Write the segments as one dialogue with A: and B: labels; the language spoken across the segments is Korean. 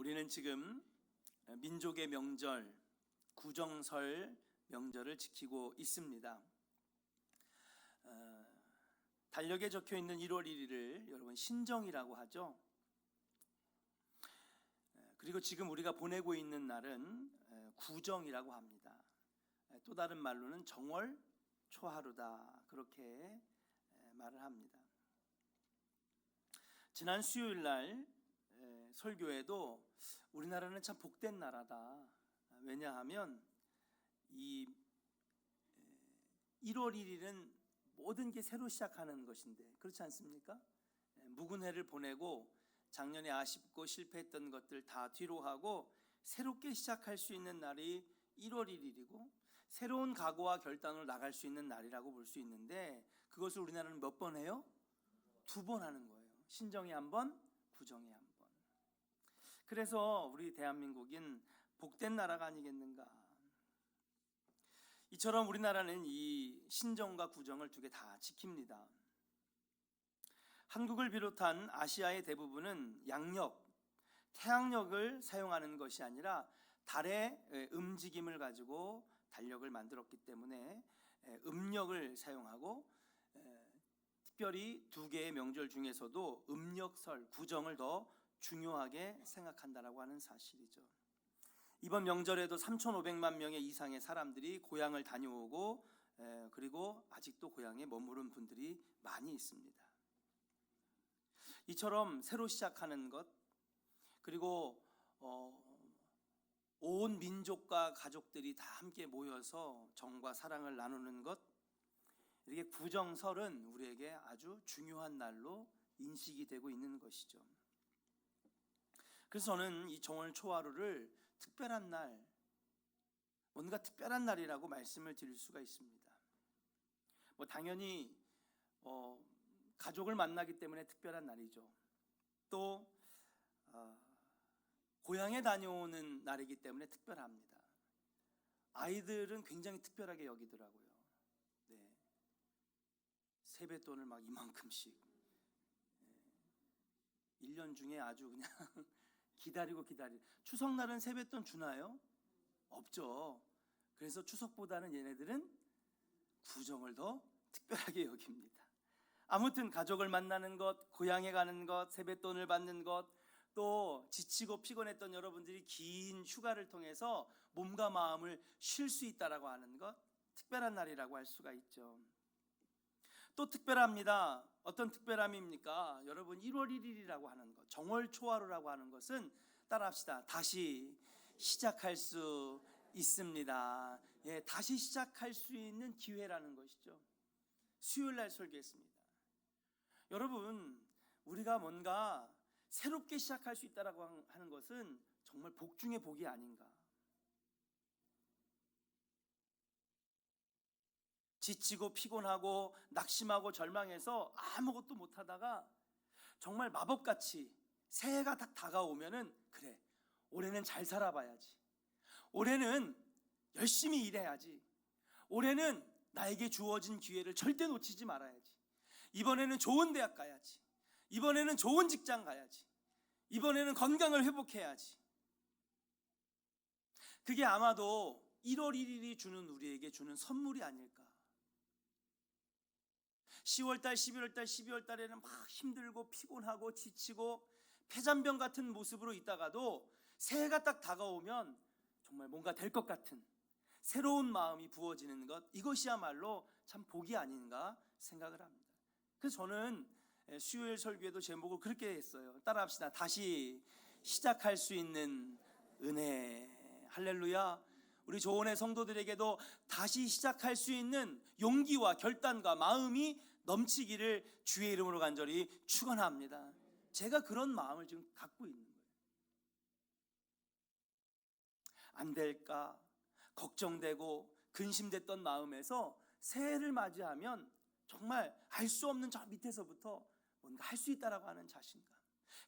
A: 우리는 지금 민족의 명절, 구정설 명절을 지키고 있습니다. 달력에 적혀 있는 1월 1일을 여러분 신정이라고 하죠. 그리고 지금 우리가 보내고 있는 날은 구정이라고 합니다. 또 다른 말로는 정월 초하루다, 그렇게 말을 합니다. 지난 수요일 날 설교에도 우리나라는 참 복된 나라다. 왜냐하면 이 1월 1일은 모든 게 새로 시작하는 것인데, 그렇지 않습니까? 묵은 해를 보내고 작년에 아쉽고 실패했던 것들 다 뒤로 하고 새롭게 시작할 수 있는 날이 1월 1일이고 새로운 각오와 결단으로 나갈 수 있는 날이라고 볼 수 있는데, 그것을 우리나라는 몇 번 해요? 2번 하는 거예요. 신정이 한 번, 구정이 한 번. 그래서 우리 대한민국인 복된 나라가 아니겠는가. 이처럼 우리나라는 이 신정과 구정을 두 개 다 지킵니다. 한국을 비롯한 아시아의 대부분은 양력, 태양력을 사용하는 것이 아니라 달의 움직임을 가지고 달력을 만들었기 때문에 음력을 사용하고, 특별히 두 개의 명절 중에서도 음력설, 구정을 더 중요하게 생각한다라고 하는 사실이죠. 이번 명절에도 3,500만 명의 이상의 사람들이 고향을 다녀오고, 그리고 아직도 고향에 머무른 분들이 많이 있습니다. 이처럼 새로 시작하는 것, 그리고 온 민족과 가족들이 다 함께 모여서 정과 사랑을 나누는 것, 이렇게 구정설은 우리에게 아주 중요한 날로 인식이 되고 있는 것이죠. 그래서 저는 이 정월 초하루를 특별한 날, 뭔가 특별한 날이라고 말씀을 드릴 수가 있습니다. 당연히 가족을 만나기 때문에 특별한 날이죠. 또 고향에 다녀오는 날이기 때문에 특별합니다. 아이들은 굉장히 특별하게 여기더라고요. 네. 세뱃돈을 막 이만큼씩 1년 중에 아주 그냥 기다리고 추석날은 세뱃돈 주나요? 없죠. 그래서 추석보다는 얘네들은 구정을 더 특별하게 여깁니다. 아무튼 가족을 만나는 것, 고향에 가는 것, 세뱃돈을 받는 것, 또 지치고 피곤했던 여러분들이 긴 휴가를 통해서 몸과 마음을 쉴 수 있다라고 하는 것, 특별한 날이라고 할 수가 있죠. 또 특별합니다. 어떤 특별함입니까? 여러분, 1월 1일이라고 하는 것, 정월 초하루라고 하는 것은 따라합시다. 다시 시작할 수 있습니다. 다시 시작할 수 있는 기회라는 것이죠. 수요일 날 설교했습니다. 여러분, 우리가 뭔가 새롭게 시작할 수 있다라고 하는 것은 정말 복 중의 복이 아닌가. 지치고 피곤하고 낙심하고 절망해서 아무것도 못하다가 정말 마법같이 새해가 딱 다가오면은, 그래, 올해는 잘 살아봐야지, 올해는 열심히 일해야지, 올해는 나에게 주어진 기회를 절대 놓치지 말아야지, 이번에는 좋은 대학 가야지, 이번에는 좋은 직장 가야지, 이번에는 건강을 회복해야지. 그게 아마도 1월 1일이 주는, 우리에게 주는 선물이 아닐까. 10월달, 11월달, 12월달에는 막 힘들고 피곤하고 지치고 폐잔병 같은 모습으로 있다가도 새해가 딱 다가오면 정말 뭔가 될 것 같은 새로운 마음이 부어지는 것, 이것이야말로 참 복이 아닌가 생각을 합니다. 그래서 저는 수요일 설교에도 제목을 그렇게 했어요. 따라합시다. 다시 시작할 수 있는 은혜. 할렐루야. 우리 조원의 성도들에게도 다시 시작할 수 있는 용기와 결단과 마음이 넘치기를 주의 이름으로 간절히 축원합니다. 제가 그런 마음을 지금 갖고 있는 거예요. 안 될까 걱정되고 근심됐던 마음에서 새해를 맞이하면 정말 알 수 없는 저 밑에서부터 뭔가 할 수 있다라고 하는 자신감,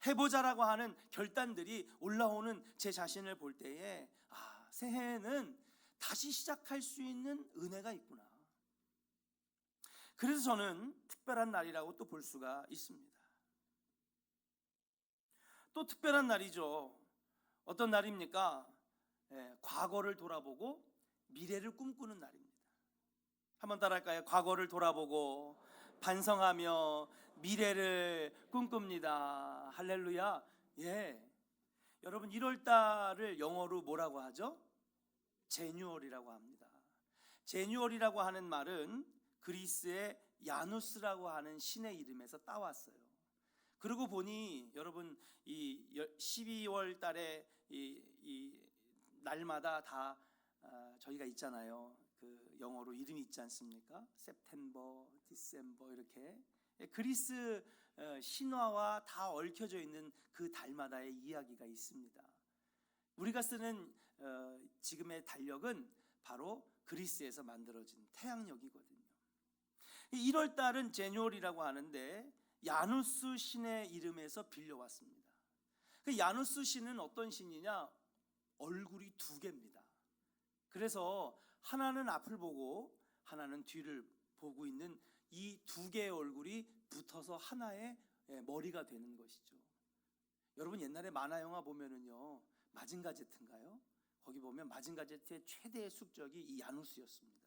A: 해보자라고 하는 결단들이 올라오는 제 자신을 볼 때에, 새해에는 다시 시작할 수 있는 은혜가 있구나. 그래서 저는 특별한 날이라고 또 볼 수가 있습니다. 또 특별한 날이죠. 어떤 날입니까? 과거를 돌아보고 미래를 꿈꾸는 날입니다. 한번 따라할까요? 과거를 돌아보고 반성하며 미래를 꿈꿉니다. 할렐루야. 여러분 1월 달을 영어로 뭐라고 하죠? 제뉴얼이라고 합니다. 제뉴얼이라고 하는 말은 그리스의 야누스라고 하는 신의 이름에서 따왔어요. 그러고 보니 여러분 이 12월 달에 이 날마다 다 저희가 있잖아요. 그 영어로 이름이 있지 않습니까? September, December 이렇게 그리스 신화와 다 얽혀져 있는 그 달마다의 이야기가 있습니다. 우리가 쓰는 지금의 달력은 바로 그리스에서 만들어진 태양력이거든요. 1월 달은 제뉴얼이라고 하는데 야누스 신의 이름에서 빌려왔습니다. 그 야누스 신은 어떤 신이냐? 얼굴이 두 개입니다. 그래서 하나는 앞을 보고 하나는 뒤를 보고 있는 이 두 개의 얼굴이 붙어서 하나의 머리가 되는 것이죠. 여러분 옛날에 만화 영화 보면은요, 마징가 제트인가요? 거기 보면 마징가 제트의 최대의 숙적이 이 야누스였습니다.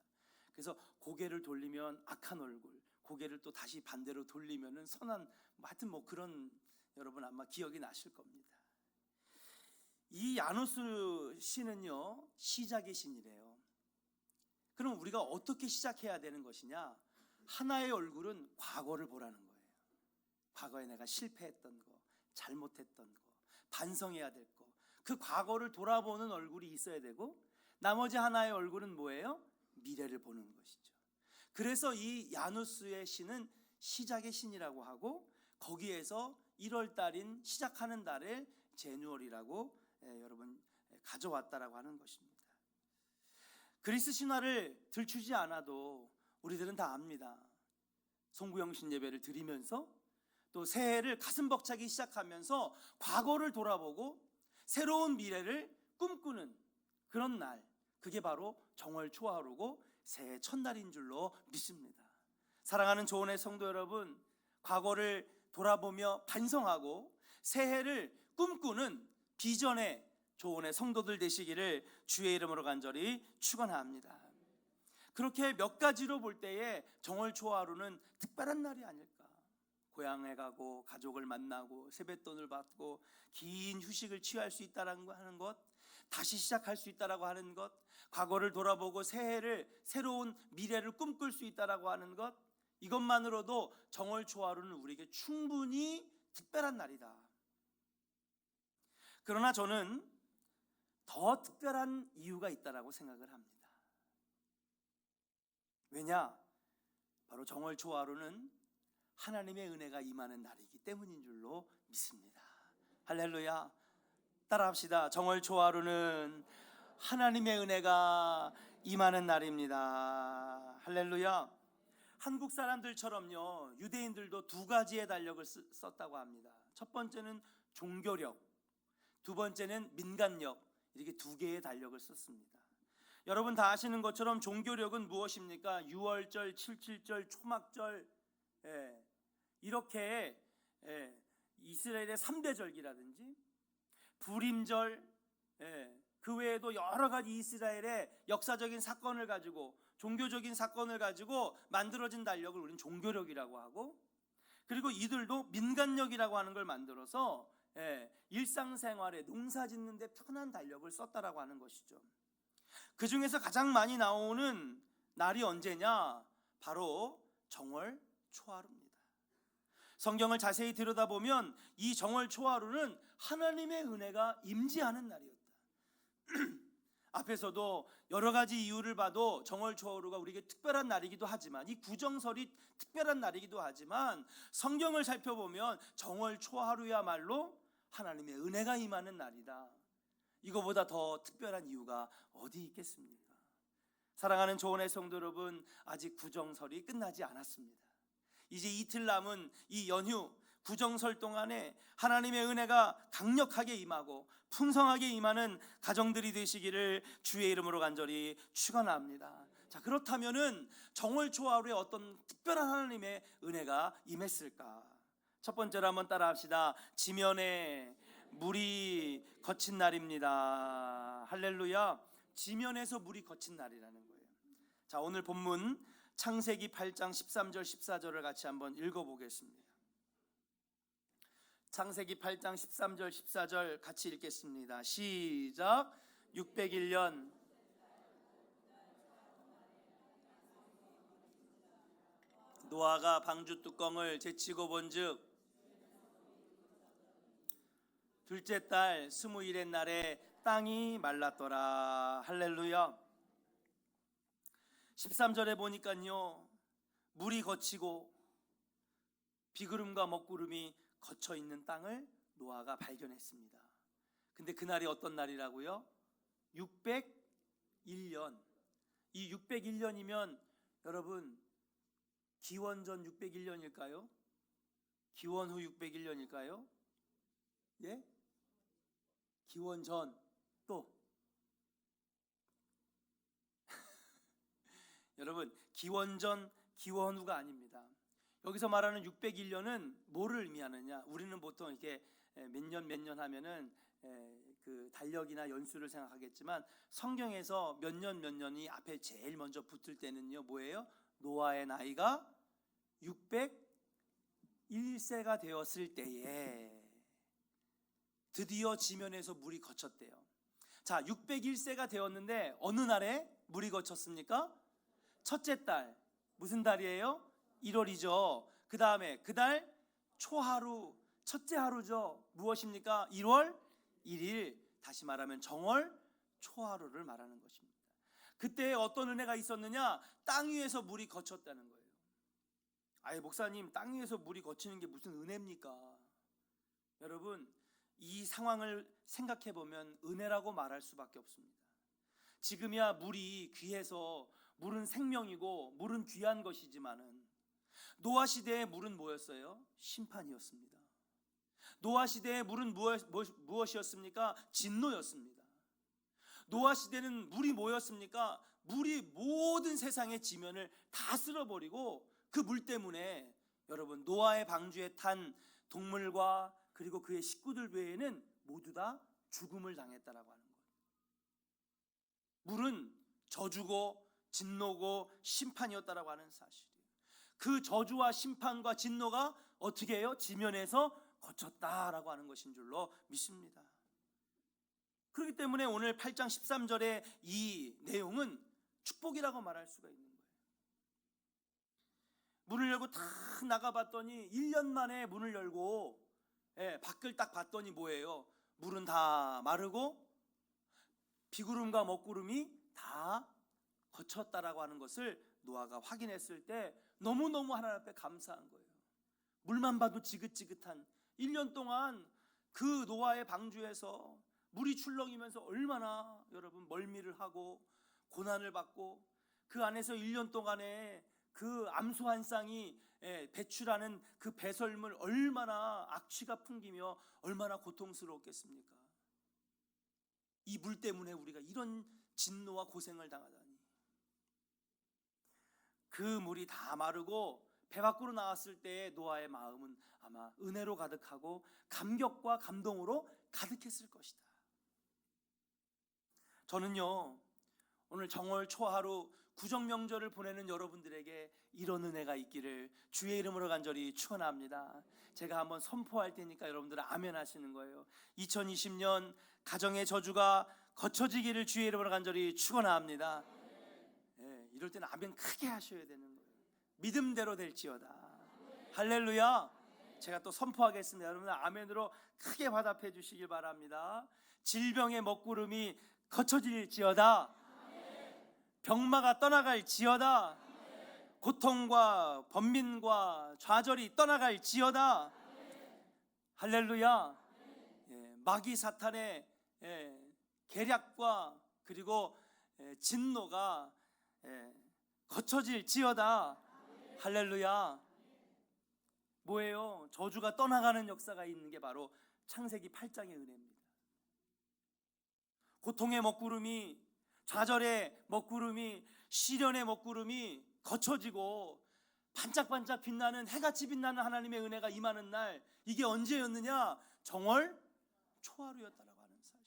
A: 그래서 고개를 돌리면 악한 얼굴, 고개를 또 다시 반대로 돌리면은 선한, 하여튼 뭐 그런, 여러분 아마 기억이 나실 겁니다. 이 야누스 신은요, 시작의 신이래요. 그럼 우리가 어떻게 시작해야 되는 것이냐? 하나의 얼굴은 과거를 보라는 거예요. 과거에 내가 실패했던 거, 잘못했던 거, 반성해야 될 거, 그 과거를 돌아보는 얼굴이 있어야 되고, 나머지 하나의 얼굴은 뭐예요? 미래를 보는 것이죠. 그래서 이 야누스의 신은 시작의 신이라고 하고, 거기에서 1월 달인 시작하는 달을 제뉴얼이라고 여러분 가져왔다라고 하는 것입니다. 그리스 신화를 들추지 않아도 우리들은 다 압니다. 송구영신 예배를 드리면서 또 새해를 가슴 벅차기 시작하면서 과거를 돌아보고 새로운 미래를 꿈꾸는 그런 날, 그게 바로 정월 초하루고 새해 첫날인 줄로 믿습니다. 사랑하는 조은의 성도 여러분, 과거를 돌아보며 반성하고 새해를 꿈꾸는 비전의 조은의 성도들 되시기를 주의 이름으로 간절히 축원합니다. 그렇게 몇 가지로 볼 때에 정월 초하루는 특별한 날이 아닐까. 고향에 가고 가족을 만나고 세뱃돈을 받고 긴 휴식을 취할 수 있다라고 하는 것, 다시 시작할 수 있다라고 하는 것, 과거를 돌아보고 새해를 새로운 미래를 꿈꿀 수 있다라고 하는 것, 이것만으로도 정월 초하루는 우리에게 충분히 특별한 날이다. 그러나 저는 더 특별한 이유가 있다라고 생각을 합니다. 왜냐? 바로 정월 초하루는 하나님의 은혜가 임하는 날이기 때문인 줄로 믿습니다. 할렐루야. 따라합시다. 정월 초하루는 하나님의 은혜가 임하는 날입니다. 할렐루야. 한국 사람들처럼요, 유대인들도 두 가지의 달력을 썼다고 합니다. 첫 번째는 종교력, 두 번째는 민간력, 이렇게 두 개의 달력을 썼습니다. 여러분 다 아시는 것처럼 종교력은 무엇입니까? 유월절, 칠칠절, 초막절, 이렇게 이스라엘의 3대 절기라든지 불임절, 그 외에도 여러 가지 이스라엘의 역사적인 사건을 가지고, 종교적인 사건을 가지고 만들어진 달력을 우리는 종교력이라고 하고, 그리고 이들도 민간력이라고 하는 걸 만들어서 일상생활에 농사 짓는데 편한 달력을 썼다라고 하는 것이죠. 그 중에서 가장 많이 나오는 날이 언제냐? 바로 정월 초하루입니다. 성경을 자세히 들여다보면 이 정월 초하루는 하나님의 은혜가 임재하는 날이었다. 앞에서도 여러 가지 이유를 봐도 정월 초하루가 우리에게 특별한 날이기도 하지만, 이 구정설이 특별한 날이기도 하지만, 성경을 살펴보면 정월 초하루야말로 하나님의 은혜가 임하는 날이다. 이거보다 더 특별한 이유가 어디 있겠습니까? 사랑하는 조은의 성도 여러분, 아직 구정설이 끝나지 않았습니다. 이제 이틀 남은 이 연휴 구정설 동안에 하나님의 은혜가 강력하게 임하고 풍성하게 임하는 가정들이 되시기를 주의 이름으로 간절히 축원합니다. 자, 그렇다면은 정월 초하루에 어떤 특별한 하나님의 은혜가 임했을까? 첫 번째로 한번 따라합시다. 지면에 물이 거친 날입니다. 할렐루야. 지면에서 물이 거친 날이라는 거예요. 자, 오늘 본문 창세기 8장 13절 14절을 같이 한번 읽어보겠습니다. 창세기 8장 13절 14절 같이 읽겠습니다. 시작. 601년 노아가 방주 뚜껑을 제치고 본즉 둘째 달 21의 날에 땅이 말랐더라. 할렐루야. 13절에 보니까요, 물이 거치고 비구름과 먹구름이 거쳐 있는 땅을 노아가 발견했습니다. 근데 그날이 어떤 날이라고요? 601년. 이 601년이면 여러분 기원전 601년일까요? 기원 후 601년일까요? 예? 기원전 또 여러분 기원전 기원 후가 아닙니다. 여기서 말하는 601년은 뭐를 의미하느냐? 우리는 보통 이렇게 몇 년 하면은 그 달력이나 연수를 생각하겠지만 성경에서 몇 년이 앞에 제일 먼저 붙을 때는요, 뭐예요? 노아의 나이가 601세가 되었을 때에 드디어 지면에서 물이 거쳤대요. 자, 601세가 되었는데 어느 날에 물이 거쳤습니까? 첫째 달. 무슨 달이에요? 1월이죠. 그 다음에 그달 초하루, 첫째 하루죠. 무엇입니까? 1월 1일. 다시 말하면 정월 초하루를 말하는 것입니다. 그때 어떤 은혜가 있었느냐? 땅 위에서 물이 거쳤다는 거예요. 아예 목사님, 땅 위에서 물이 거치는 게 무슨 은혜입니까? 여러분, 이 상황을 생각해 보면 은혜라고 말할 수밖에 없습니다. 지금이야 물이 귀해서, 물은 생명이고 물은 귀한 것이지만은 노아 시대의 물은 뭐였어요? 심판이었습니다. 노아 시대의 물은 무엇이었습니까? 진노였습니다. 노아 시대는 물이 뭐였습니까? 물이 모든 세상의 지면을 다 쓸어버리고 그 물 때문에 여러분 노아의 방주에 탄 동물과 그리고 그의 식구들 외에는 모두 다 죽음을 당했다라고 하는 거예요. 물은 저주고 진노고 심판이었다라고 하는 사실이에요. 그 저주와 심판과 진노가 어떻게 해요? 지면에서 거쳤다라고 하는 것인 줄로 믿습니다. 그렇기 때문에 오늘 8장 13절의 이 내용은 축복이라고 말할 수가 있는 거예요. 문을 열고 다 나가봤더니 1년 만에 문을 열고 밖을 딱 봤더니 뭐예요? 물은 다 마르고 비구름과 먹구름이 다 거쳤다라고 하는 것을 노아가 확인했을 때 너무너무 하나님 앞에 감사한 거예요. 물만 봐도 지긋지긋한 1년 동안 그 노아의 방주에서 물이 출렁이면서 얼마나 여러분 멀미를 하고 고난을 받고 그 안에서 1년 동안에 그 암소 한 쌍이 배출하는 그 배설물 얼마나 악취가 풍기며 얼마나 고통스러웠겠습니까? 이 물 때문에 우리가 이런 진노와 고생을 당하다니. 그 물이 다 마르고 배 밖으로 나왔을 때 노아의 마음은 아마 은혜로 가득하고 감격과 감동으로 가득했을 것이다. 저는요, 오늘 정월 초하루 구정명절을 보내는 여러분들에게 이런 은혜가 있기를 주의 이름으로 간절히 축원합니다. 제가 한번 선포할 테니까 여러분들은 아멘 하시는 거예요. 2020년 가정의 저주가 거쳐지기를 주의 이름으로 간절히 축원합니다. 이럴 때는 아멘 크게 하셔야 되는 거예요. 믿음대로 될지어다. 할렐루야. 제가 또 선포하겠습니다. 여러분 아멘으로 크게 화답해 주시길 바랍니다. 질병의 먹구름이 거쳐질지어다. 병마가 떠나갈지어다. 고통과 번민과 좌절이 떠나갈지어다. 할렐루야. 마귀 사탄의 계략과 그리고 진노가 거쳐질지어다. 할렐루야. 뭐예요? 저주가 떠나가는 역사가 있는 게 바로 창세기 8장의 은혜입니다. 고통의 먹구름이, 좌절의 먹구름이, 시련의 먹구름이 거쳐지고 반짝반짝 빛나는, 해같이 빛나는 하나님의 은혜가 임하는 날, 이게 언제였느냐? 정월 초하루였다라고 하는 사실.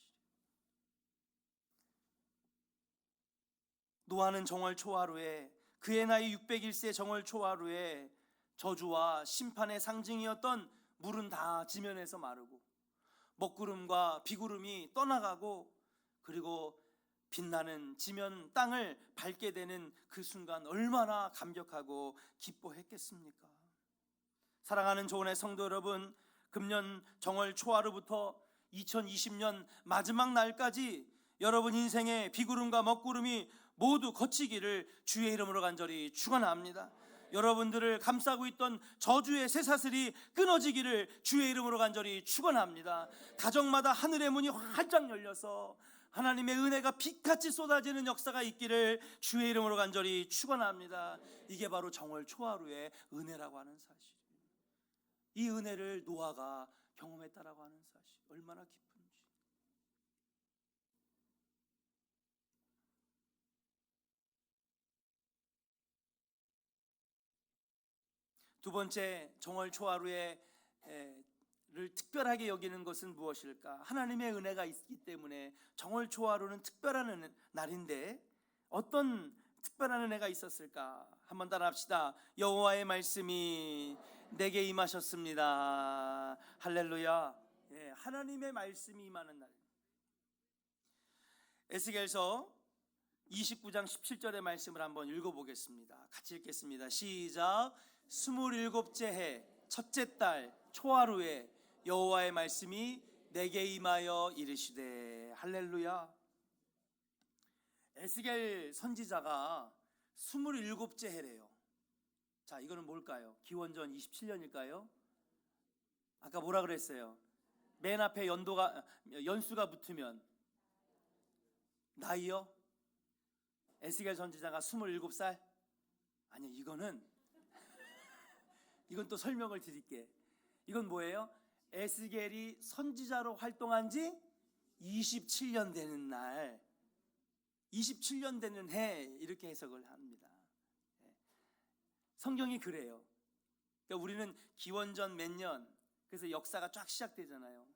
A: 노아는 정월 초하루에, 그의 나이 601세 정월 초하루에 저주와 심판의 상징이었던 물은 다 지면에서 마르고 먹구름과 비구름이 떠나가고, 그리고 빛나는 지면 땅을 밟게 되는 그 순간 얼마나 감격하고 기뻐했겠습니까? 사랑하는 조은의 성도 여러분, 금년 정월 초하루부터 2020년 마지막 날까지 여러분 인생의 비구름과 먹구름이 모두 거치기를 주의 이름으로 간절히 축원합니다. 여러분들을 감싸고 있던 저주의 쇠사슬이 끊어지기를 주의 이름으로 간절히 축원합니다. 가정마다 하늘의 문이 활짝 열려서 하나님의 은혜가 빛같이 쏟아지는 역사가 있기를 주의 이름으로 간절히 축원합니다. 이게 바로 정월 초하루의 은혜라고 하는 사실이에요. 이 은혜를 노아가 경험했다라고 하는 사실, 얼마나 기쁜지. 두 번째, 정월 초하루에 를 특별하게 여기는 것은 무엇일까? 하나님의 은혜가 있기 때문에 정월 초하루는 특별한 날인데 어떤 특별한 은혜가 있었을까? 한번 따라합시다. 여호와의 말씀이 내게 임하셨습니다. 할렐루야. 하나님의 말씀이 임하는 날. 에스겔서 29장 17절의 말씀을 한번 읽어보겠습니다. 같이 읽겠습니다. 시작. 27째 해 첫째 달 초하루에 여호와의 말씀이 내게 임하여 이르시되. 할렐루야. 에스겔 선지자가 27째 해래요. 자, 이거는 뭘까요? 기원전 27년일까요? 아까 뭐라 그랬어요? 맨 앞에 연수가 붙으면 나이요? 에스겔 선지자가 27살? 아니요, 이건 또 설명을 드릴게. 이건 뭐예요? 에스겔이 선지자로 활동한 지 27년 되는 날, 27년 되는 해, 이렇게 해석을 합니다. 성경이 그래요. 그러니까 우리는 기원전 몇 년, 그래서 역사가 쫙 시작되잖아요.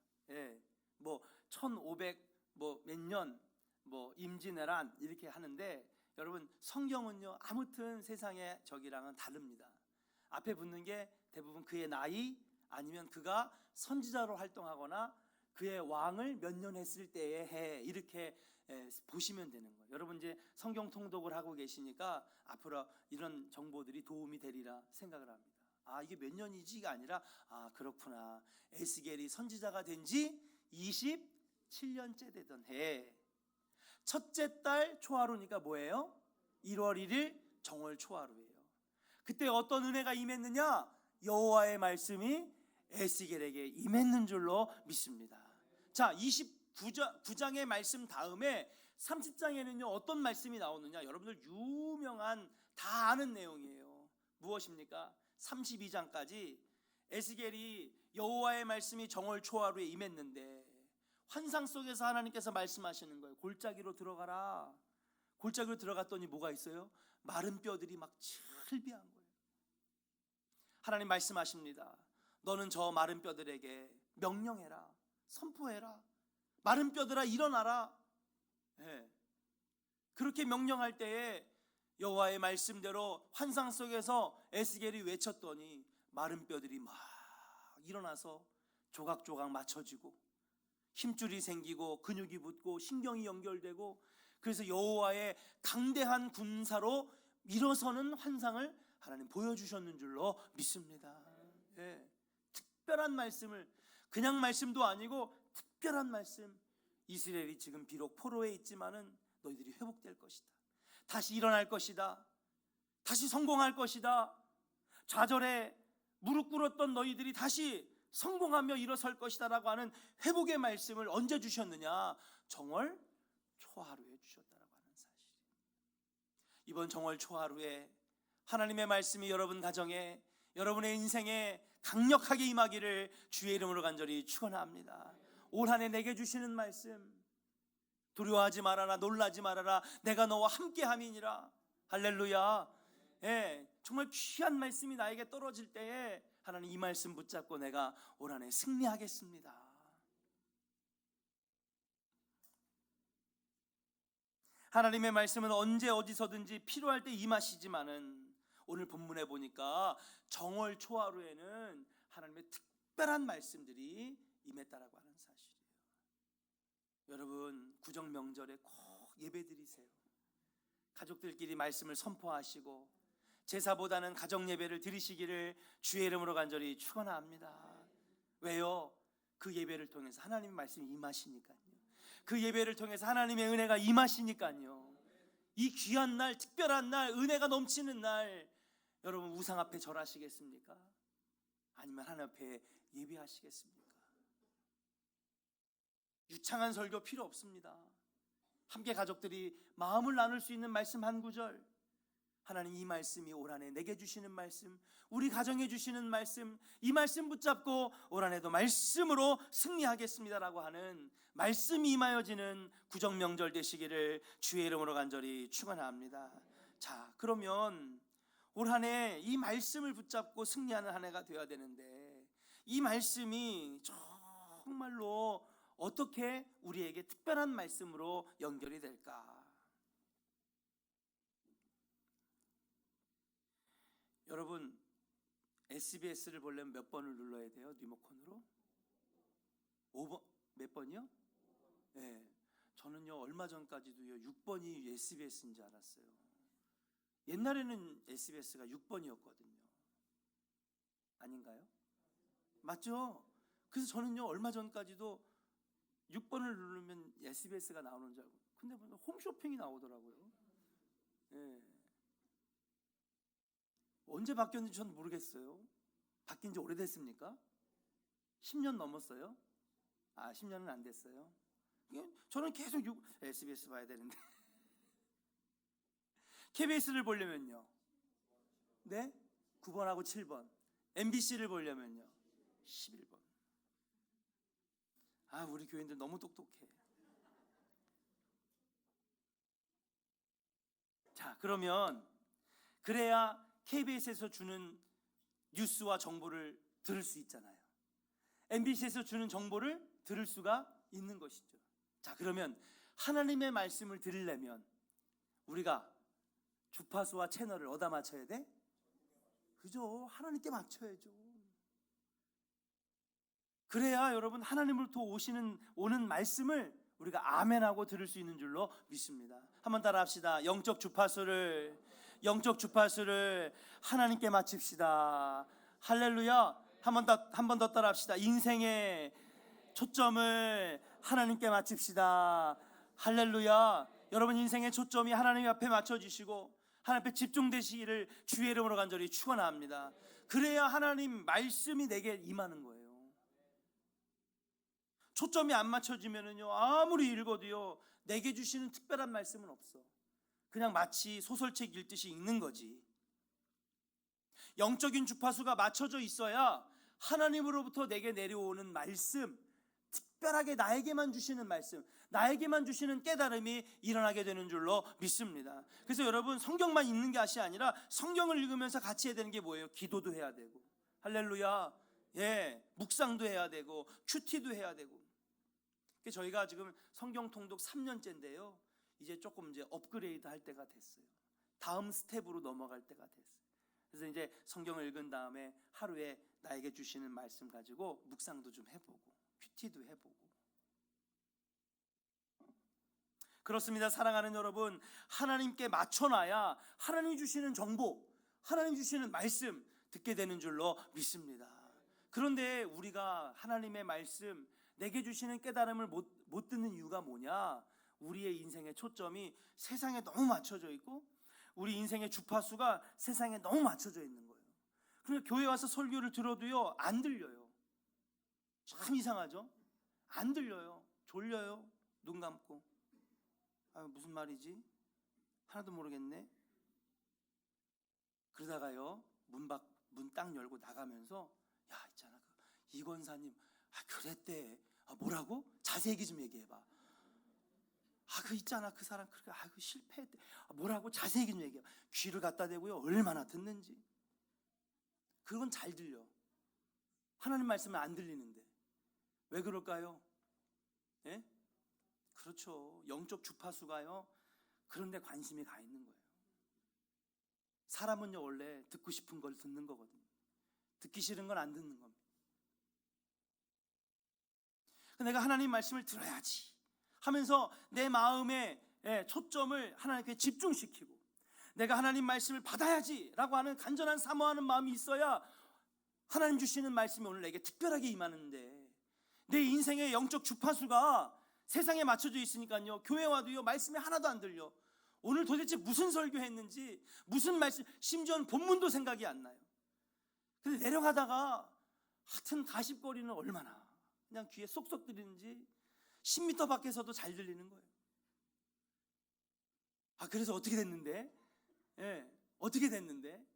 A: 뭐 1500 뭐 몇 년, 뭐 임진왜란 이렇게 하는데, 여러분 성경은요 아무튼 세상의 저기랑은 다릅니다. 앞에 붙는 게 대부분 그의 나이, 아니면 그가 선지자로 활동하거나 그의 왕을 몇 년 했을 때의 해, 이렇게 보시면 되는 거예요. 여러분 이제 성경 통독을 하고 계시니까 앞으로 이런 정보들이 도움이 되리라 생각을 합니다. 아, 이게 몇 년이지가 아니라, 아, 그렇구나, 에스겔이 선지자가 된 지 27년째 되던 해 첫째 달 초하루니까 뭐예요? 1월 1일 정월 초하루예요. 그때 어떤 은혜가 임했느냐? 여호와의 말씀이 에스겔에게 임했는 줄로 믿습니다. 자, 29장의 말씀 다음에 30장에는요 어떤 말씀이 나오느냐? 여러분들 유명한, 다 아는 내용이에요. 무엇입니까? 32장까지 에스겔이 여호와의 말씀이 정월 초하루에 임했는데 환상 속에서 하나님께서 말씀하시는 거예요. 골짜기로 들어가라. 골짜기로 들어갔더니 뭐가 있어요? 마른 뼈들이 막 철비한 거예요. 하나님 말씀하십니다. 너는 저 마른 뼈들에게 명령해라, 선포해라. 마른 뼈들아 일어나라. 그렇게 명령할 때에 여호와의 말씀대로 환상 속에서 에스겔이 외쳤더니 마른 뼈들이 막 일어나서 조각조각 맞춰지고 힘줄이 생기고 근육이 붙고 신경이 연결되고, 그래서 여호와의 강대한 군사로 일어서는 환상을 하나님 보여주셨는 줄로 믿습니다. 특별한 말씀을, 그냥 말씀도 아니고 특별한 말씀. 이스라엘이 지금 비록 포로에 있지만은 너희들이 회복될 것이다. 다시 일어날 것이다. 다시 성공할 것이다. 좌절에 무릎 꿇었던 너희들이 다시 성공하며 일어설 것이다 라고 하는 회복의 말씀을 언제 주셨느냐? 정월 초하루에 주셨다라고 하는 사실. 이번 정월 초하루에 하나님의 말씀이 여러분 가정에, 여러분의 인생에 강력하게 임하기를 주의 이름으로 간절히 축원합니다. 올 한 해 내게 주시는 말씀, 두려워하지 말아라, 놀라지 말아라, 내가 너와 함께함이니라. 할렐루야. 정말 귀한 말씀이 나에게 떨어질 때에 하나님 이 말씀 붙잡고 내가 올 한 해 승리하겠습니다. 하나님의 말씀은 언제 어디서든지 필요할 때 임하시지만은 오늘 본문에 보니까 정월 초하루에는 하나님의 특별한 말씀들이 임했다라고 하는 사실이에요. 여러분, 구정 명절에 꼭 예배드리세요. 가족들끼리 말씀을 선포하시고 제사보다는 가정 예배를 드리시기를 주의 이름으로 간절히 축원합니다. 왜요? 그 예배를 통해서 하나님의 말씀이 임하시니까요. 그 예배를 통해서 하나님의 은혜가 임하시니까요. 이 귀한 날, 특별한 날, 은혜가 넘치는 날, 여러분 우상 앞에 절하시겠습니까? 아니면 하나님 앞에 예배하시겠습니까? 유창한 설교 필요 없습니다. 함께 가족들이 마음을 나눌 수 있는 말씀 한 구절, 하나님 이 말씀이 올 한해 내게 주시는 말씀, 우리 가정에 주시는 말씀, 이 말씀 붙잡고 올 한해도 말씀으로 승리하겠습니다라고 하는 말씀이 임하여지는 구정명절 되시기를 주의 이름으로 간절히 축원합니다. 자, 그러면 올 한해 이 말씀을 붙잡고 승리하는 한 해가 되어야 되는데, 이 말씀이 정말로 어떻게 우리에게 특별한 말씀으로 연결이 될까? 여러분, SBS를 보려면 몇 번을 눌러야 돼요? 리모컨으로? 5번? 몇 번이요? 네. 저는요 얼마 전까지도요 6번이 SBS인 줄 알았어요. 옛날에는 SBS가 6번이었거든요. 아닌가요? 맞죠? 그래서 저는요 얼마 전까지도 6번을 누르면 SBS가 나오는 줄 알고, 근데 보니까 홈쇼핑이 나오더라고요. 네. 언제 바뀌었는지 전 모르겠어요. 바뀐 지 오래됐습니까? 10년 넘었어요? 10년은 안 됐어요. 저는 계속 SBS 봐야 되는데 KBS를 보려면요, 네? 9번하고 7번. MBC를 보려면요 11번. 우리 교인들 너무 똑똑해. 자, 그러면 그래야 KBS에서 주는 뉴스와 정보를 들을 수 있잖아요. MBC에서 주는 정보를 들을 수가 있는 것이죠. 자, 그러면 하나님의 말씀을 들으려면 우리가 주파수와 채널을 어디다 맞춰야 돼? 그죠? 하나님께 맞춰야죠. 그래야 여러분 하나님으로부터 오는 말씀을 우리가 아멘하고 들을 수 있는 줄로 믿습니다. 한번 따라 합시다. 영적 주파수를 하나님께 맞춥시다. 할렐루야. 한 번 더 따라 합시다. 인생의 초점을 하나님께 맞춥시다. 할렐루야. 여러분 인생의 초점이 하나님 앞에 맞춰지시고 하나님 앞에 집중되시기를 주의 이름으로 간절히 축원합니다. 그래야 하나님 말씀이 내게 임하는 거예요. 초점이 안 맞춰지면은요 아무리 읽어도요 내게 주시는 특별한 말씀은 없어. 그냥 마치 소설책 읽듯이 읽는 거지. 영적인 주파수가 맞춰져 있어야 하나님으로부터 내게 내려오는 말씀, 특별하게 나에게만 주시는 말씀, 나에게만 주시는 깨달음이 일어나게 되는 줄로 믿습니다. 그래서 여러분 성경만 읽는 것이 아니라 성경을 읽으면서 같이 해야 되는 게 뭐예요? 기도도 해야 되고, 할렐루야, 묵상도 해야 되고, 큐티도 해야 되고. 저희가 지금 성경 통독 3년째인데요 이제 조금 업그레이드 할 때가 됐어요. 다음 스텝으로 넘어갈 때가 됐어요. 그래서 이제 성경을 읽은 다음에 하루에 나에게 주시는 말씀 가지고 묵상도 좀 해보고 큐티도 해보고. 그렇습니다. 사랑하는 여러분, 하나님께 맞춰놔야 하나님이 주시는 정보, 하나님 주시는 말씀 듣게 되는 줄로 믿습니다. 그런데 우리가 하나님의 말씀, 내게 주시는 깨달음을 못 듣는 이유가 뭐냐? 우리의 인생의 초점이 세상에 너무 맞춰져 있고 우리 인생의 주파수가 세상에 너무 맞춰져 있는 거예요. 그러니까 교회 와서 설교를 들어도요 안 들려요. 참 이상하죠? 안 들려요. 졸려요. 눈 감고. 무슨 말이지? 하나도 모르겠네. 그러다가요 문 딱 열고 나가면서 있잖아 이 권사님 그랬대. 뭐라고? 자세히 얘기 좀 얘기해봐. 그 있잖아 그 사람 그렇게 그 실패했대. 뭐라고? 자세히 얘기 좀 얘기해봐. 귀를 갖다 대고요 얼마나 듣는지. 그건 잘 들려. 하나님 말씀은 안 들리는데 왜 그럴까요? 그렇죠. 영적 주파수가요 그런데 관심이 가 있는 거예요. 사람은요 원래 듣고 싶은 걸 듣는 거거든요. 듣기 싫은 건 안 듣는 겁니다. 내가 하나님 말씀을 들어야지 하면서 내 마음의 초점을 하나님께 집중시키고 내가 하나님 말씀을 받아야지 라고 하는 간절한 사모하는 마음이 있어야 하나님 주시는 말씀이 오늘 내게 특별하게 임하는데, 내 인생의 영적 주파수가 세상에 맞춰져 있으니까요 교회 와도요 말씀이 하나도 안 들려. 오늘 도대체 무슨 설교했는지, 무슨 말씀, 심지어는 본문도 생각이 안 나요. 근데 내려가다가 하여튼 가십거리는 얼마나 그냥 귀에 쏙쏙 들리는지 10m 밖에서도 잘 들리는 거예요. 그래서 어떻게 됐는데? 어떻게 됐는데?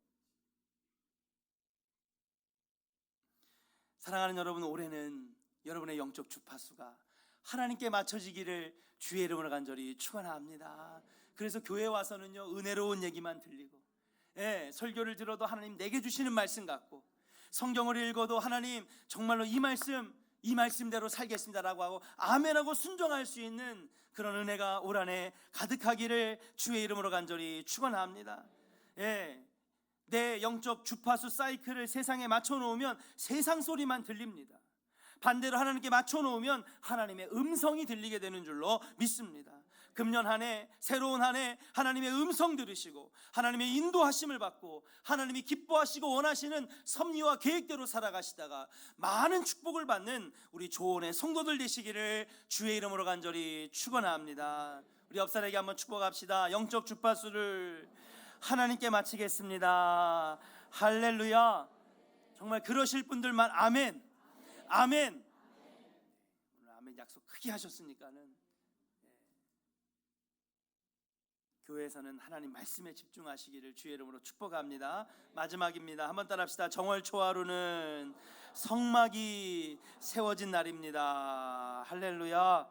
A: 사랑하는 여러분, 올해는 여러분의 영적 주파수가 하나님께 맞춰지기를 주의 이름으로 간절히 축원합니다. 그래서 교회 와서는요 은혜로운 얘기만 들리고, 설교를 들어도 하나님 내게 주시는 말씀 같고, 성경을 읽어도 하나님 정말로 이 말씀대로 살겠습니다라고 하고 아멘하고 순종할 수 있는 그런 은혜가 올 한해 가득하기를 주의 이름으로 간절히 축원합니다. 내 영적 주파수 사이클을 세상에 맞춰놓으면 세상 소리만 들립니다. 반대로 하나님께 맞춰놓으면 하나님의 음성이 들리게 되는 줄로 믿습니다. 금년 한 해, 새로운 한 해 하나님의 음성 들으시고 하나님의 인도하심을 받고 하나님이 기뻐하시고 원하시는 섭리와 계획대로 살아가시다가 많은 축복을 받는 우리 조언의 성도들 되시기를 주의 이름으로 간절히 축원합니다. 우리 옆 사람에게 한번 축복합시다. 영적 주파수를 하나님께 마치겠습니다. 할렐루야. 정말 그러실 분들만 아멘. 아멘. 오늘 아멘 약속 크게 하셨으니까는 교회에서는 하나님 말씀에 집중하시기를 주의 이름으로 축복합니다. 마지막입니다. 한번 따라합시다. 정월 초하루는 성막이 세워진 날입니다. 할렐루야.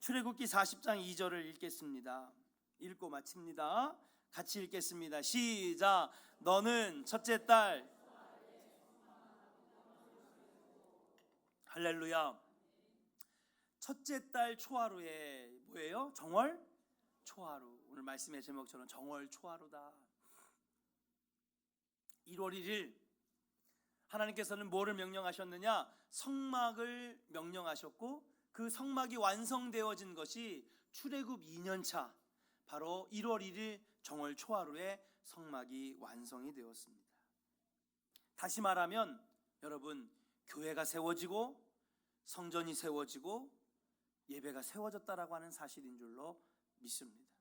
A: 출애굽기 40장 2절을 읽겠습니다. 읽고 마칩니다. 같이 읽겠습니다. 시작. 너는 첫째 달. 할렐루야. 첫째 달 초하루에 뭐예요? 정월 초하루. 오늘 말씀의 제목처럼 정월 초하루다. 1월 1일 하나님께서는 뭐를 명령하셨느냐? 성막을 명령하셨고 그 성막이 완성되어진 것이 출애굽 2년차 바로 1월 1일 정월 초하루에 성막이 완성이 되었습니다. 다시 말하면 여러분, 교회가 세워지고 성전이 세워지고 예배가 세워졌다라고 하는 사실인 줄로 믿습니다.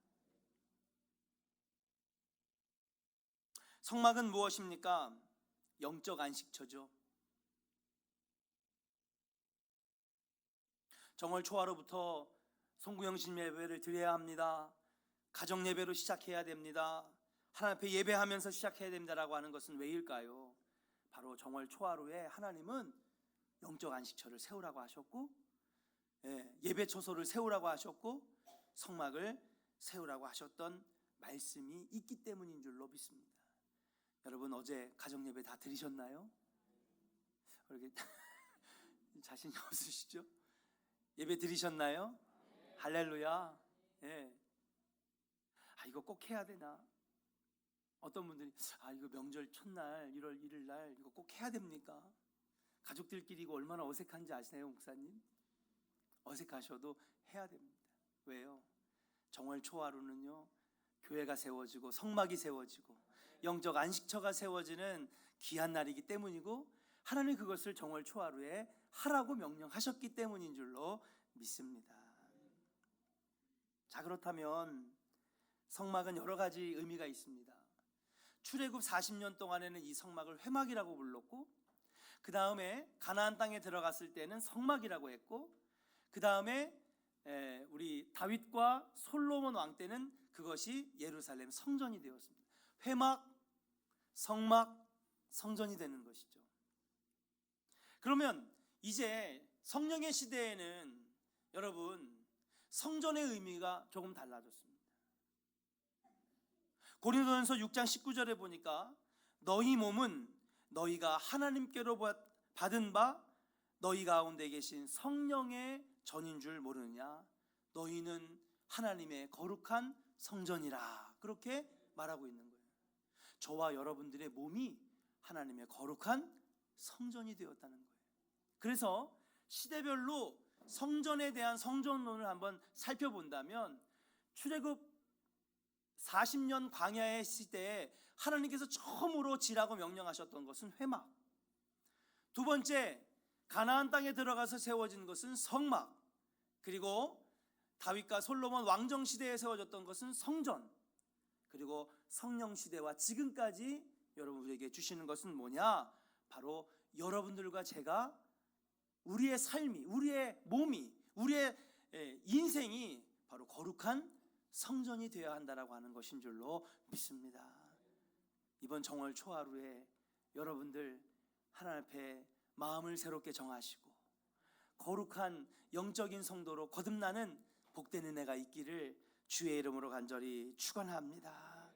A: 성막은 무엇입니까? 영적 안식처죠. 정월 초하루부터 송구영신 예배를 드려야 합니다. 가정 예배로 시작해야 됩니다. 하나님 앞에 예배하면서 시작해야 됩니다라고 하는 것은 왜일까요? 바로 정월 초하루에 하나님은 영적 안식처를 세우라고 하셨고, 예배 처소를 세우라고 하셨고, 성막을 세우라고 하셨던 말씀이 있기 때문인 줄로 믿습니다. 여러분, 어제 가정 예배 다 드리셨나요? 이렇게 자신이 없으시죠? 예배 드리셨나요? 할렐루야. 이거 꼭 해야 되나? 어떤 분들이 이거 명절 첫날 1월 1일 날 이거 꼭 해야 됩니까? 가족들끼리 이거 얼마나 어색한지 아시나요, 목사님? 어색하셔도 해야 됩니다. 왜요? 정월 초하루는요 교회가 세워지고 성막이 세워지고 영적 안식처가 세워지는 귀한 날이기 때문이고, 하나님이 그것을 정월 초하루에 하라고 명령하셨기 때문인 줄로 믿습니다. 자, 그렇다면 성막은 여러 가지 의미가 있습니다. 출애굽 40년 동안에는 이 성막을 회막이라고 불렀고, 그 다음에 가나안 땅에 들어갔을 때는 성막이라고 했고, 그 다음에 우리 다윗과 솔로몬 왕 때는 그것이 예루살렘 성전이 되었습니다. 회막, 성막, 성전이 되는 것이죠. 그러면 이제 성령의 시대에는 여러분 성전의 의미가 조금 달라졌습니다. 고린도전서 6장 19절에 보니까 너희 몸은 너희가 하나님께로 받은 바 너희 가운데 계신 성령의 전인 줄 모르느냐? 너희는 하나님의 거룩한 성전이라 그렇게 말하고 있는 거예요. 저와 여러분들의 몸이 하나님의 거룩한 성전이 되었다는 거예요. 그래서 시대별로 성전에 대한 성전론을 한번 살펴본다면 출애굽 40년 광야의 시대에 하나님께서 처음으로 지라고 명령하셨던 것은 회막, 두 번째 가나안 땅에 들어가서 세워진 것은 성막, 그리고 다윗과 솔로몬 왕정 시대에 세워졌던 것은 성전, 그리고 성령 시대와 지금까지 여러분에게 주시는 것은 뭐냐? 바로 여러분들과 제가 우리의 삶이, 우리의 몸이, 우리의 인생이 바로 거룩한 성전이 되어야 한다라고 하는 것인 줄로 믿습니다. 이번 정월 초하루에 여러분들 하나님 앞에 마음을 새롭게 정하시고 거룩한 영적인 성도로 거듭나는 복된 은혜가 있기를 주의 이름으로 간절히 축원합니다.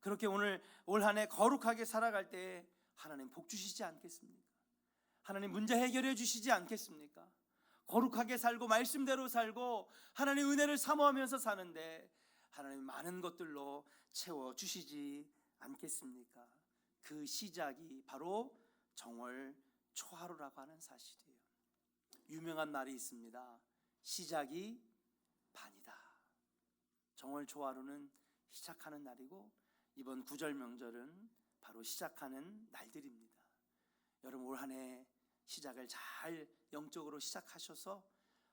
A: 그렇게 오늘 올 한 해 거룩하게 살아갈 때 하나님 복 주시지 않겠습니까? 하나님 문제 해결해 주시지 않겠습니까? 거룩하게 살고 말씀대로 살고 하나님 은혜를 사모하면서 사는데 하나님 많은 것들로 채워 주시지 않겠습니까? 그 시작이 바로 정월 초하루라고 하는 사실이에요. 유명한 말이 있습니다. 시작이 반이다. 정월 초하루는 시작하는 날이고 이번 구절 명절은 바로 시작하는 날들입니다. 여러분 올 한 해 시작을 잘 영적으로 시작하셔서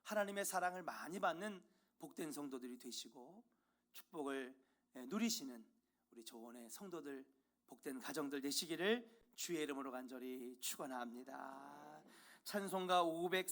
A: 하나님의 사랑을 많이 받는 복된 성도들이 되시고 축복을 누리시는 우리 조원의 성도들, 복된 가정들 되시기를 주의 이름으로 간절히 축원합니다. 찬송가 500